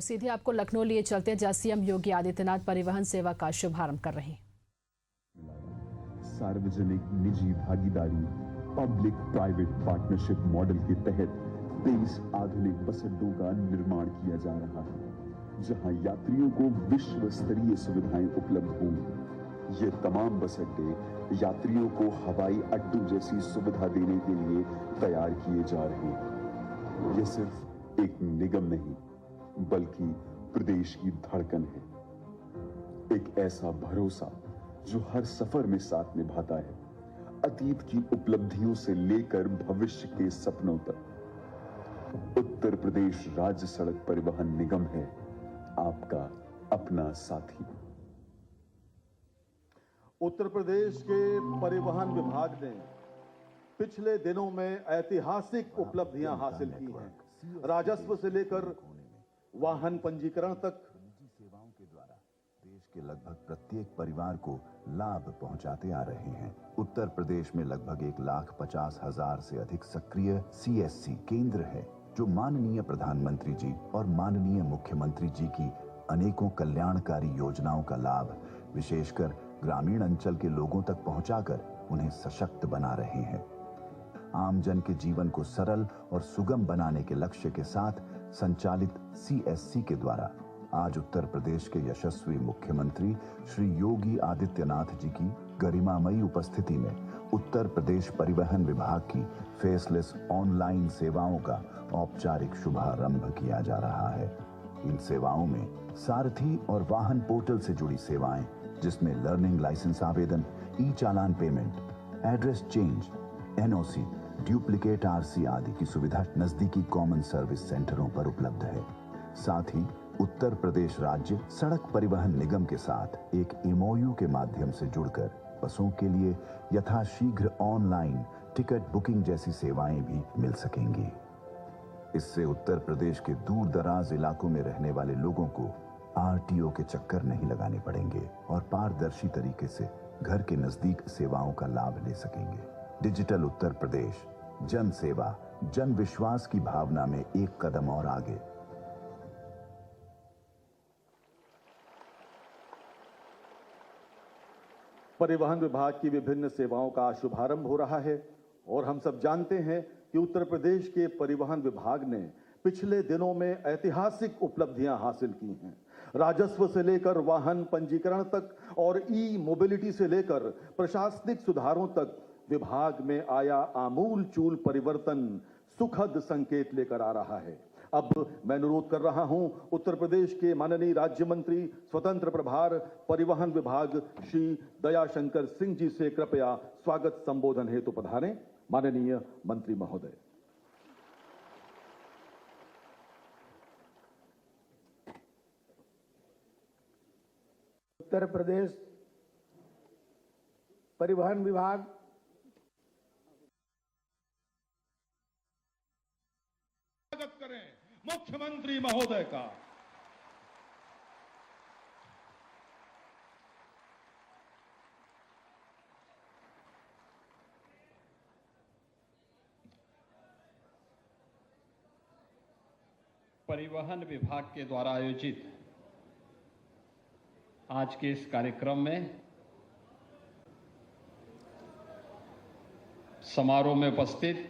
और सीधे आपको लखनऊ लिए चलते हैं, जहां सीएम योगी आदित्यनाथ परिवहन सेवा का शुभारंभ कर रहे हैं। सार्वजनिक निजी भागीदारी पब्लिक प्राइवेट पार्टनरशिप मॉडल के तहत 23 आधुनिक बस अड्डों का निर्माण किया जा रहा है, जहां यात्रियों को विश्व स्तरीय सुविधाएं उपलब्ध होंगी। ये तमाम बस अड्डे यात्रियों को हवाई अड्डों जैसी सुविधा देने के लिए तैयार किए जा रहे हैं। ये सिर्फ एक निगम नहीं, बल्कि प्रदेश की धड़कन है। एक ऐसा भरोसा जो हर सफर में साथ निभाता है, अतीत की उपलब्धियों से लेकर भविष्य के सपनों तक। उत्तर प्रदेश राज्य सड़क परिवहन निगम है आपका अपना साथी। उत्तर प्रदेश के परिवहन विभाग ने पिछले दिनों में ऐतिहासिक उपलब्धियां हासिल की हैं। राजस्व से लेकर वाहन पंजीकरण तक सेवाओं के द्वारा देश के लगभग प्रत्येक परिवार को लाभ पहुंचाते आ रहे हैं। उत्तर प्रदेश में लगभग 1,50,000 से अधिक सक्रिय CSC केंद्र है, जो माननीय प्रधानमंत्री जी और माननीय मुख्यमंत्री जी की अनेकों कल्याणकारी योजनाओं का लाभ विशेषकर ग्रामीण अंचल के लोगों तक पहुंचाकर उन्हें सशक्त बना रहे हैं। आमजन के जीवन को सरल और सुगम बनाने के लक्ष्य के साथ संचालित CSC के द्वारा आज उत्तर प्रदेश के यशस्वी मुख्यमंत्री श्री योगी आदित्यनाथ जी की गरिमामयी उपस्थिति में उत्तर प्रदेश परिवहन विभाग की फेसलेस ऑनलाइन सेवाओं का औपचारिक शुभारंभ किया जा रहा है। इन सेवाओं में सारथी और वाहन पोर्टल से जुड़ी सेवाएं, जिसमें लर्निंग लाइसेंस आवेदन, ई-चालान payment, address change, NOC, duplicate RC आदि की सुविधा नजदीकी कॉमन सर्विस सेंटरों पर उपलब्ध है। साथ ही उत्तर प्रदेश राज्य सड़क परिवहन निगम के साथ एक MOU के माध्यम से जुड़कर बसों के लिए यथाशीघ्र ऑनलाइन टिकट बुकिंग जैसी सेवाएं भी मिल सकेंगी। इससे उत्तर प्रदेश के दूर दराज इलाकों में रहने वाले लोगों को RTO के चक्कर नहीं लगाने पड़ेंगे और पारदर्शी तरीके से घर के नजदीक सेवाओं का लाभ ले सकेंगे। डिजिटल उत्तर प्रदेश, जन सेवा, जन विश्वास की भावना में एक कदम और आगे। परिवहन विभाग की विभिन्न सेवाओं का शुभारंभ हो रहा है और हम सब जानते हैं कि उत्तर प्रदेश के परिवहन विभाग ने पिछले दिनों में ऐतिहासिक उपलब्धियां हासिल की हैं। राजस्व से लेकर वाहन पंजीकरण तक और ई-मोबिलिटी से लेकर प्रशासनिक सुधारों तक विभाग में आया आमूल-चूल परिवर्तन सुखद संकेत लेकर आ रहा है। अब मैं अनुरोध कर रहा हूं उत्तर प्रदेश के माननीय राज्य मंत्री स्वतंत्र प्रभार परिवहन विभाग श्री दयाशंकर सिंह जी से कृपया स्वागत संबोधन हेतु पधारें। माननीय मंत्री महोदय। उत्तर प्रदेश परिवहन विभाग स्वागत करें मुख्यमंत्री महोदय का। परिवहन विभाग के द्वारा आयोजित आज के इस कार्यक्रम में समारोह में उपस्थित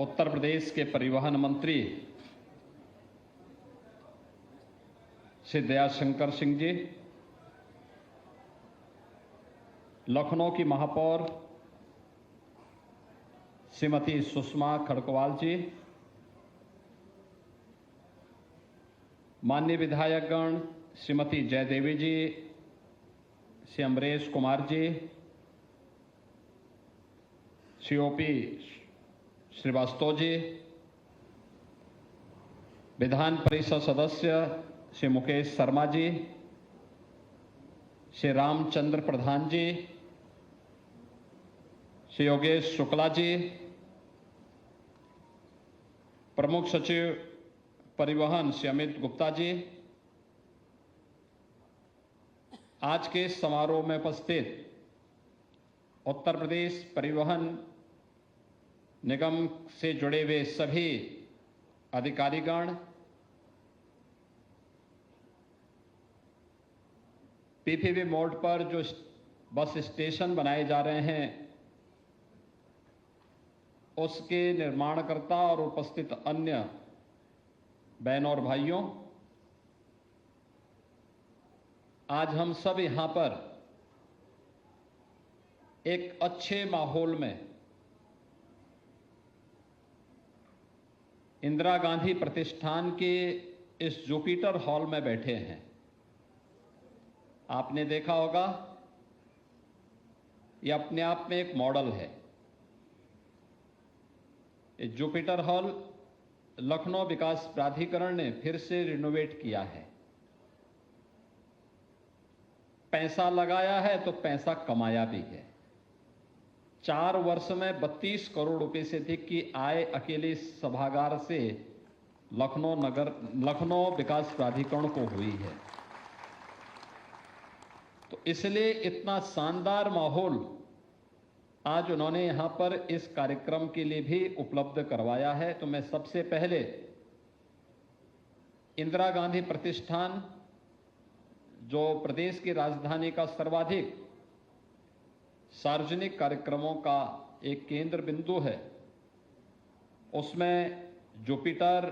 उत्तर प्रदेश के परिवहन मंत्री श्री दयाशंकर सिंह जी, लखनऊ की महापौर श्रीमती सुषमा खड़गवाल जी, माननीय विधायकगण श्रीमती जयदेवी जी, श्री अमरेश कुमार जी, श्री OP श्रीवास्तव जी, विधान परिषद सदस्य श्री मुकेश शर्मा जी, श्री रामचंद्र प्रधान जी, श्री योगेश शुक्ला जी, प्रमुख सचिव परिवहन श्री अमित गुप्ता जी, आज के समारोह में उपस्थित उत्तर प्रदेश परिवहन निगम से जुड़े हुए सभी अधिकारीगण, पीपीपी मोड पर जो बस स्टेशन बनाए जा रहे हैं उसके निर्माणकर्ता और उपस्थित अन्य बहनों और भाइयों, आज हम सब यहां पर एक अच्छे माहौल में इंदिरा गांधी प्रतिष्ठान के इस जुपिटर हॉल में बैठे हैं। आपने देखा होगा ये अपने आप में एक मॉडल है। ये जुपिटर हॉल लखनऊ विकास प्राधिकरण ने फिर से रिनोवेट किया है। पैसा लगाया है तो पैसा कमाया भी है। 4 वर्ष में 32 करोड़ रुपए से अधिक की आय अकेले इस सभागार से लखनऊ विकास प्राधिकरण को हुई है। तो इसलिए इतना शानदार माहौल आज उन्होंने यहां पर इस कार्यक्रम के लिए भी उपलब्ध करवाया है। तो मैं सबसे पहले इंदिरा गांधी प्रतिष्ठान, जो प्रदेश की राजधानी का सर्वाधिक सार्वजनिक कार्यक्रमों का एक केंद्र बिंदु है, उसमें जुपिटर,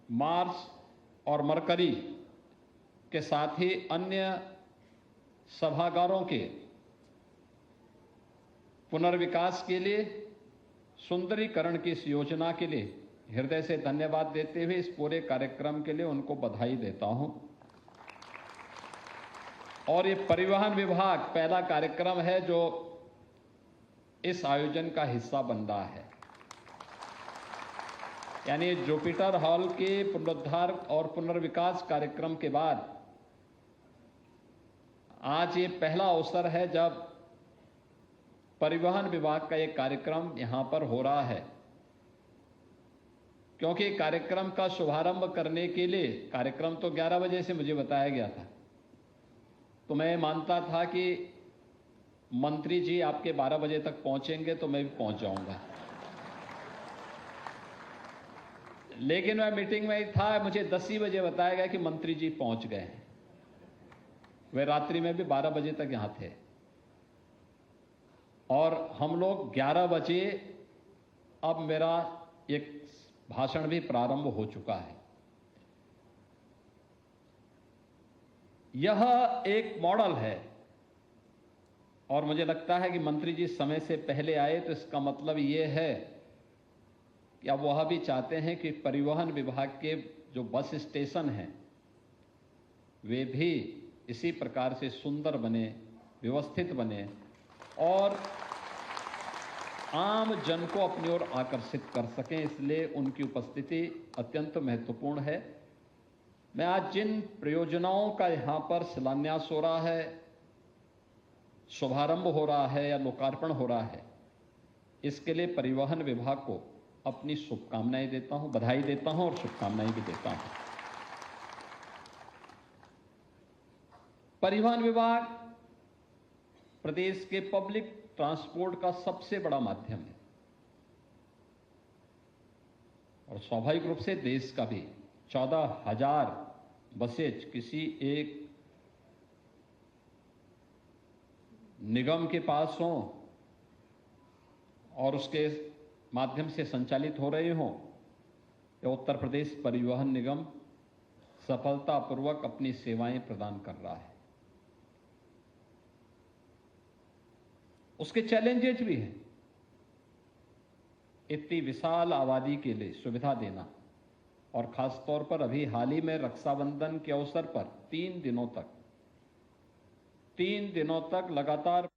मार्स और मरकरी के साथ ही अन्य सभागारों के पुनर्विकास के लिए, सुंदरीकरण की इस योजना के लिए हृदय से धन्यवाद देते हुए इस पूरे कार्यक्रम के लिए उनको बधाई देता हूं। और ये परिवहन विभाग पहला कार्यक्रम है जो इस आयोजन का हिस्सा बन रहा है। यानी जुपिटर हॉल के पुनरुद्धार और पुनर्विकास कार्यक्रम के बाद आज ये पहला अवसर है जब परिवहन विभाग का एक कार्यक्रम यहां पर हो रहा है। क्योंकि कार्यक्रम का शुभारंभ करने के लिए, कार्यक्रम तो 11 बजे से मुझे बताया गया था, तो मैं मानता था कि मंत्री जी आपके 12 बजे तक पहुंचेंगे तो मैं भी पहुंच जाऊंगा। लेकिन मैं मीटिंग में ही था, मुझे 10 ही बजे बताया गया कि मंत्री जी पहुंच गए हैं। वे रात्रि में भी 12 बजे तक यहां थे और हम लोग 11 बजे, अब मेरा एक भाषण भी प्रारंभ हो चुका है। यह एक मॉडल है और मुझे लगता है कि मंत्री जी समय से पहले आए तो इसका मतलब यह है कि अब वह भी चाहते हैं कि परिवहन विभाग के जो बस स्टेशन हैं वे भी इसी प्रकार से सुंदर बने, व्यवस्थित बने और आम जन को अपनी ओर आकर्षित कर सकें। इसलिए उनकी उपस्थिति अत्यंत महत्वपूर्ण है। मैं आज जिन परियोजनाओं का यहां पर शिलान्यास हो रहा है, शुभारंभ हो रहा है या लोकार्पण हो रहा है, इसके लिए परिवहन विभाग को अपनी शुभकामनाएं देता हूं, बधाई देता हूं और शुभकामनाएं भी देता हूं। परिवहन विभाग प्रदेश के पब्लिक ट्रांसपोर्ट का सबसे बड़ा माध्यम है और स्वाभाविक रूप से देश का भी। 14,000 बसेज किसी एक निगम के पास हों और उसके माध्यम से संचालित हो रहे हों, या उत्तर प्रदेश परिवहन निगम सफलतापूर्वक अपनी सेवाएं प्रदान कर रहा है। उसके चैलेंजेस भी हैं। इतनी विशाल आबादी के लिए सुविधा देना और खासतौर पर अभी हाल ही में रक्षाबंधन के अवसर पर 3 दिनों तक लगातार